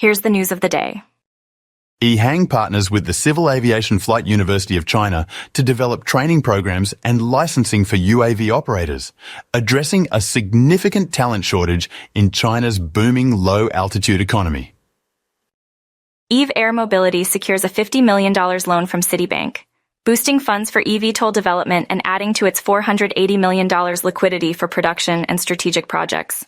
Here's the news of the day. EHang partners with the Civil Aviation Flight University of China to develop training programs and licensing for UAV operators, addressing a significant talent shortage in China's booming low-altitude economy. Eve Air Mobility secures a $50 million loan from Citibank, boosting funds for eVTOL development and adding to its $480 million liquidity for production and strategic projects.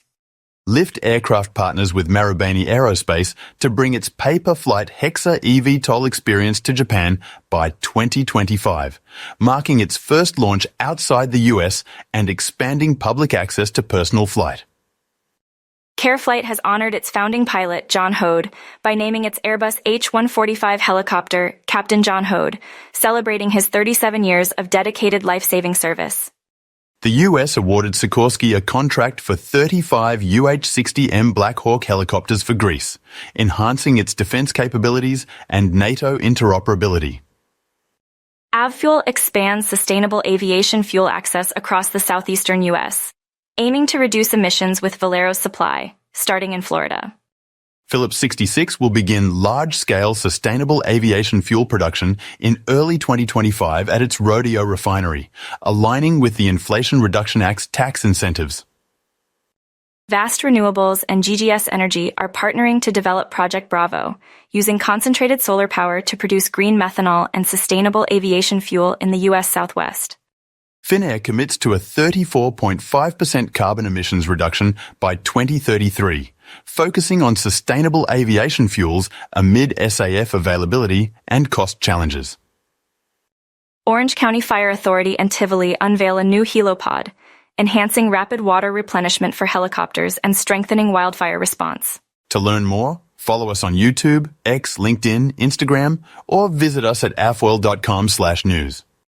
Lift Aircraft partners with Marubeni Aerospace to bring its pay-per-flight Hexa eVTOL experience to Japan by 2025, marking its first launch outside the US and expanding public access to personal flight. CareFlight has honored its founding pilot, John Hode, by naming its Airbus H-145 helicopter Captain John Hode, celebrating his 37 years of dedicated life-saving service. The US awarded Sikorsky a contract for 35 UH-60M Black Hawk helicopters for Greece, enhancing its defense capabilities and NATO interoperability. Avfoil expands sustainable aviation fuel access across the southeastern US, aiming to reduce emissions with Valero's supply, starting in Florida. Phillips 66 will begin large-scale sustainable aviation fuel production in early 2025 at its Rodeo refinery, aligning with the Inflation Reduction Act's tax incentives. Vast Renewables and GGS Energy are partnering to develop Project Bravo, using concentrated solar power to produce green methanol and sustainable aviation fuel in the U.S. Southwest. Finnair commits to a 34.5% carbon emissions reduction by 2033, focusing on sustainable aviation fuels amid SAF availability and cost challenges. Orange County Fire Authority and Tivoli unveil a new helipod, enhancing rapid water replenishment for helicopters and strengthening wildfire response. To learn more, follow us on YouTube, X, LinkedIn, Instagram, or visit us at avfoil.com/news.